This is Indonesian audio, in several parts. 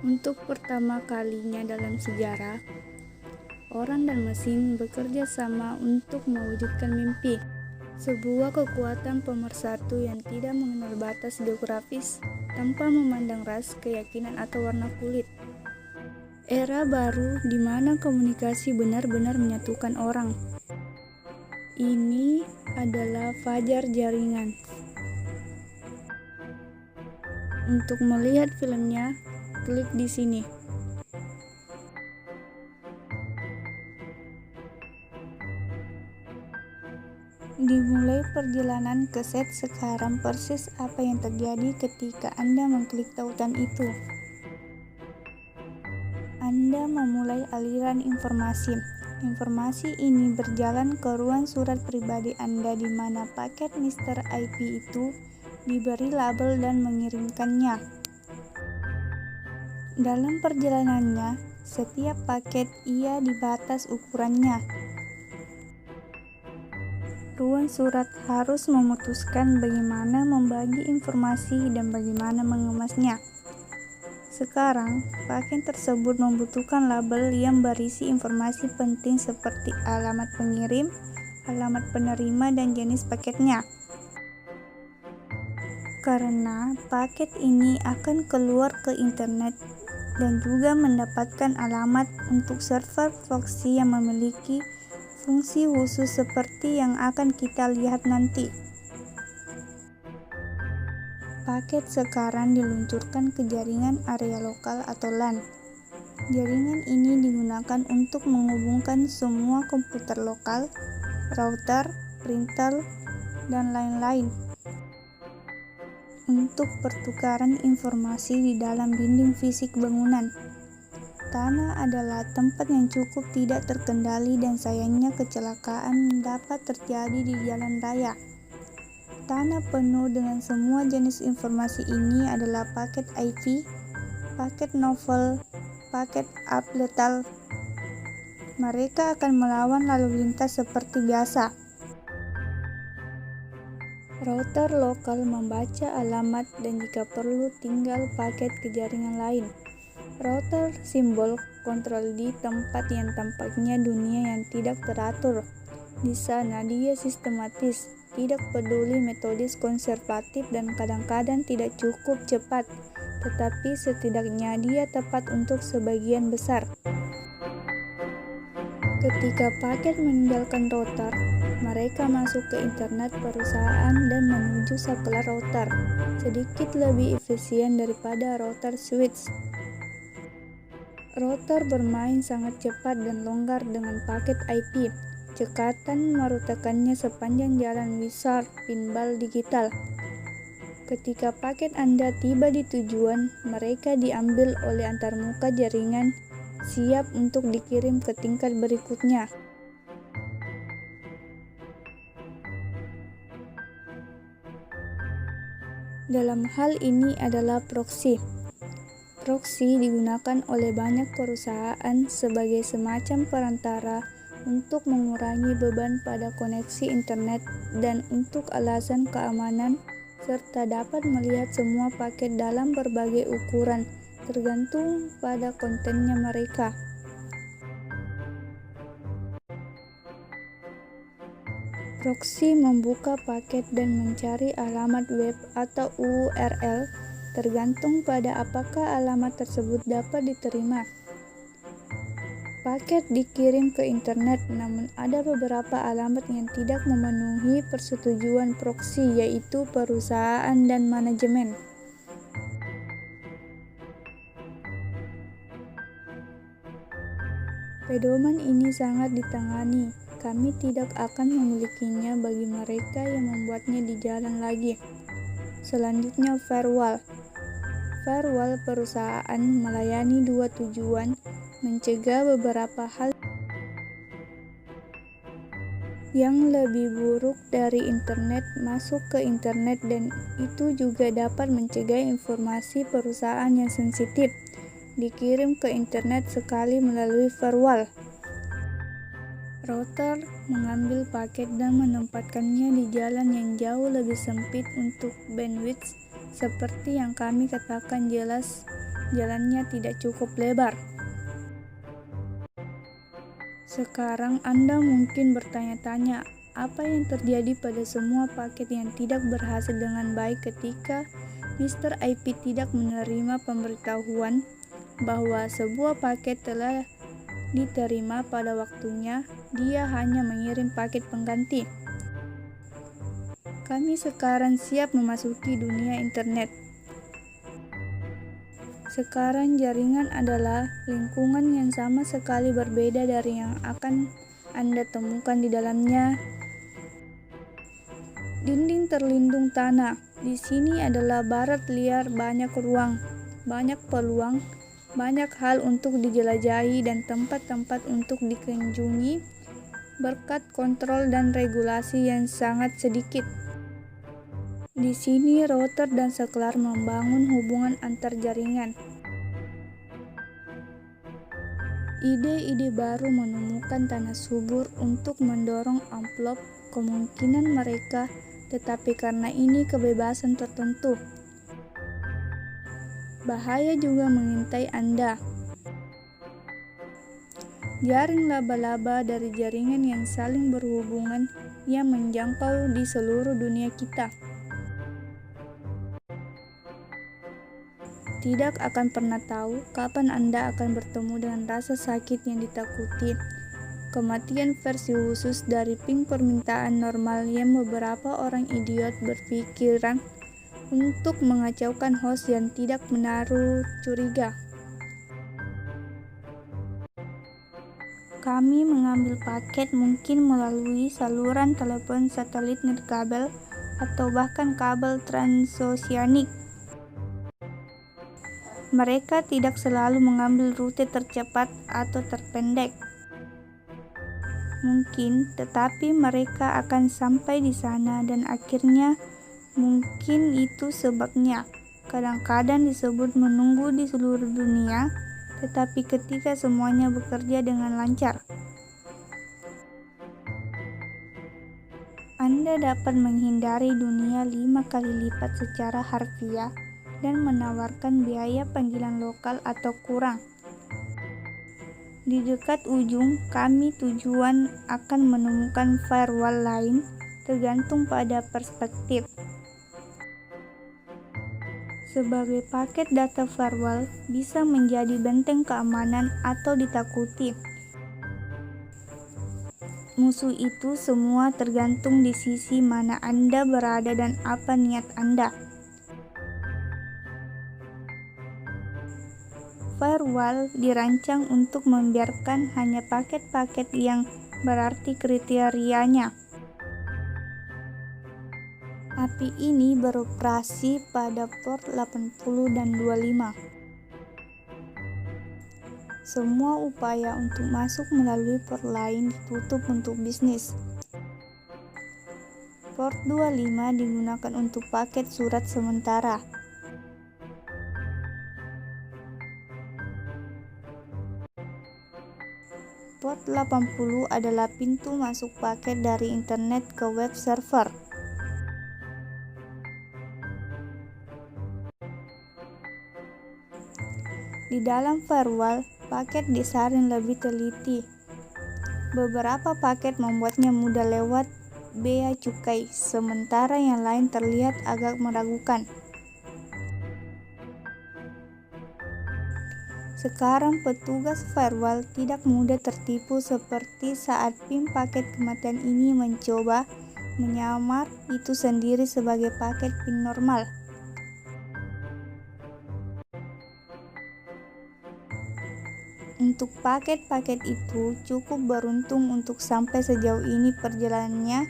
Untuk pertama kalinya dalam sejarah, orang dan mesin bekerja sama untuk mewujudkan mimpi, sebuah kekuatan pemersatu yang tidak mengenal batas geografis tanpa memandang ras, keyakinan, atau warna kulit. Era baru di mana komunikasi benar-benar menyatukan orang. Ini adalah fajar jaringan. Untuk melihat filmnya, klik di sini. Dimulai perjalanan ke set sekarang persis apa yang terjadi ketika Anda mengklik tautan itu. Anda memulai aliran informasi. Informasi ini berjalan ke ruang surat pribadi Anda di mana paket Mr. IP itu diberi label dan mengirimkannya. Dalam perjalanannya, setiap paket ia dibatas ukurannya. Ruang surat harus memutuskan bagaimana membagi informasi dan bagaimana mengemasnya. Sekarang, paket tersebut membutuhkan label yang berisi informasi penting seperti alamat pengirim, alamat penerima, dan jenis paketnya. Karena paket ini akan keluar ke internet dan juga mendapatkan alamat untuk server proxy yang memiliki fungsi khusus seperti yang akan kita lihat nanti. Paket sekarang diluncurkan ke jaringan area lokal atau LAN. Jaringan ini digunakan untuk menghubungkan semua komputer lokal, router, printer, dan lain-lain untuk pertukaran informasi di dalam dinding fisik bangunan. Tanah adalah tempat yang cukup tidak terkendali dan sayangnya kecelakaan dapat terjadi di jalan raya. Tanah penuh dengan semua jenis informasi ini adalah paket IP, paket novel, paket upletal. Mereka akan melawan lalu lintas seperti biasa. Router lokal membaca alamat dan jika perlu tinggal paket ke jaringan lain. Router simbol kontrol di tempat yang tampaknya dunia yang tidak teratur. Di sana dia sistematis, tidak peduli metodis konservatif dan kadang-kadang tidak cukup cepat, tetapi setidaknya dia tepat untuk sebagian besar. Ketika paket meninggalkan router, mereka masuk ke internet perusahaan dan menuju saklar router, sedikit lebih efisien daripada router switch. Router bermain sangat cepat dan longgar dengan paket IP. Cekatan merutakannya sepanjang jalan Wizard pinball digital. Ketika paket Anda tiba di tujuan, mereka diambil oleh antarmuka jaringan, siap untuk dikirim ke tingkat berikutnya. Dalam hal ini adalah proxy. Proxy digunakan oleh banyak perusahaan sebagai semacam perantara untuk mengurangi beban pada koneksi internet dan untuk alasan keamanan serta dapat melihat semua paket dalam berbagai ukuran tergantung pada kontennya mereka. Proxy membuka paket dan mencari alamat web atau URL tergantung pada apakah alamat tersebut dapat diterima. Paket dikirim ke internet, namun ada beberapa alamat yang tidak memenuhi persetujuan proxy, yaitu perusahaan dan manajemen. Pedoman ini sangat ditangani. Kami tidak akan memilikinya bagi mereka yang membuatnya di jalan lagi. Selanjutnya, firewall. Firewall perusahaan melayani dua tujuan, mencegah beberapa hal yang lebih buruk dari internet masuk ke internet dan itu juga dapat mencegah informasi perusahaan yang sensitif dikirim ke internet sekali melalui firewall. Router mengambil paket dan menempatkannya di jalan yang jauh lebih sempit untuk bandwidth. Seperti yang kami katakan jelas jalannya tidak cukup lebar. Sekarang Anda mungkin bertanya-tanya, apa yang terjadi pada semua paket yang tidak berhasil dengan baik ketika Mr. IP tidak menerima pemberitahuan bahwa sebuah paket telah diterima pada waktunya, dia hanya mengirim paket pengganti. Kami sekarang siap memasuki dunia internet. Sekarang jaringan adalah lingkungan yang sama sekali berbeda dari yang akan Anda temukan di dalamnya. Dinding terlindung tanah. Di sini adalah barat liar, banyak ruang, banyak peluang, banyak hal untuk dijelajahi dan tempat-tempat untuk dikunjungi berkat kontrol dan regulasi yang sangat sedikit. Di sini router dan sekelar membangun hubungan antar jaringan. Ide-ide baru menemukan tanah subur untuk mendorong amplop kemungkinan mereka, tetapi karena ini kebebasan tertentu. Bahaya juga mengintai Anda. Jaring laba-laba dari jaringan yang saling berhubungan yang menjangkau di seluruh dunia kita. Tidak akan pernah tahu kapan Anda akan bertemu dengan rasa sakit yang ditakuti. Kematian versi khusus dari ping permintaan normal yang beberapa orang idiot berpikiran untuk mengacaukan host yang tidak menaruh curiga. Kami mengambil paket mungkin melalui saluran telepon satelit nirkabel atau bahkan kabel transoceanik. Mereka tidak selalu mengambil rute tercepat atau terpendek. Mungkin, tetapi mereka akan sampai di sana dan akhirnya mungkin itu sebabnya kadang-kadang disebut menunggu di seluruh dunia, tetapi ketika semuanya bekerja dengan lancar. Anda dapat menghindari dunia 5 kali lipat secara harfiah dan menawarkan biaya panggilan lokal atau kurang. Di dekat ujung, kami tujuan akan menemukan firewall lain tergantung pada perspektif. Sebagai paket data firewall bisa menjadi benteng keamanan atau ditakuti. Musuh itu semua tergantung di sisi mana Anda berada dan apa niat Anda. Firewall dirancang untuk membiarkan hanya paket-paket yang berarti kriterianya. API ini beroperasi pada port 80 dan 25. Semua upaya untuk masuk melalui port lain ditutup untuk bisnis. Port 25 digunakan untuk paket surat sementara. Port 80 adalah pintu masuk paket dari internet ke web server. Di dalam firewall, paket disaring lebih teliti. Beberapa paket membuatnya mudah lewat bea cukai, sementara yang lain terlihat agak meragukan. Sekarang petugas firewall tidak mudah tertipu seperti saat pim paket kematian ini mencoba menyamar itu sendiri sebagai paket pin normal. Untuk paket-paket itu cukup beruntung untuk sampai sejauh ini perjalanannya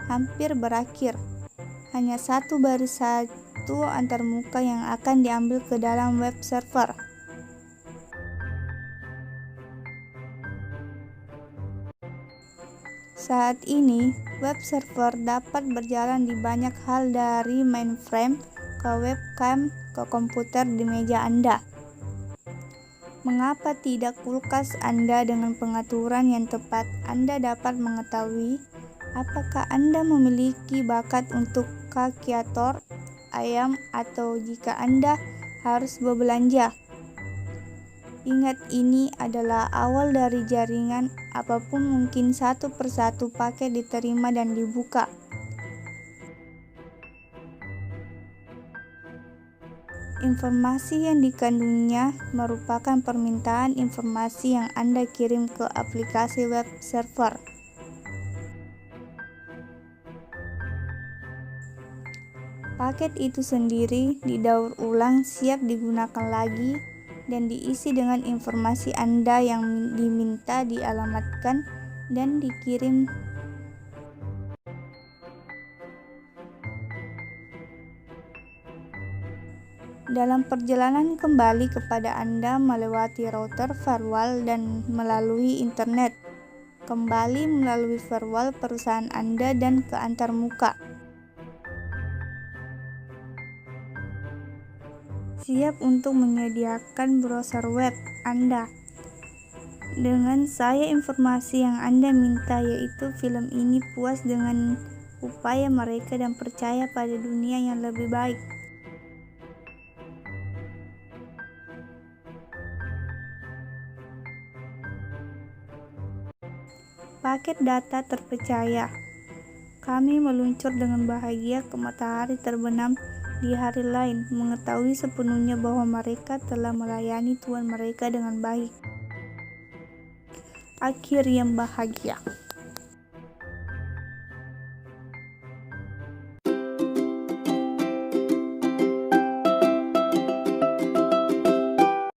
hampir berakhir. Hanya satu baris satu antarmuka yang akan diambil ke dalam web server. Saat ini, web server dapat berjalan di banyak hal dari mainframe ke webcam ke komputer di meja Anda. Mengapa tidak kulkas Anda dengan pengaturan yang tepat? Anda dapat mengetahui apakah Anda memiliki bakat untuk kalkulator ayam atau jika Anda harus berbelanja. Ingat, ini adalah awal dari jaringan. Apapun mungkin satu persatu paket diterima dan dibuka. Informasi yang dikandungnya merupakan permintaan informasi yang Anda kirim ke aplikasi web server. Paket itu sendiri didaur ulang, siap digunakan lagi, dan diisi dengan informasi Anda yang diminta dialamatkan dan dikirim. Dalam perjalanan kembali kepada Anda melewati router firewall dan melalui internet, kembali melalui firewall perusahaan Anda dan ke antarmuka. Siap untuk menyediakan browser web Anda. Dengan saya informasi yang Anda minta, yaitu film ini, puas dengan upaya mereka dan percaya pada dunia yang lebih baik. Paket data terpercaya. Kami meluncur dengan bahagia ke matahari terbenam di hari lain, mengetahui sepenuhnya bahwa mereka telah melayani Tuhan mereka dengan baik. Akhir yang bahagia.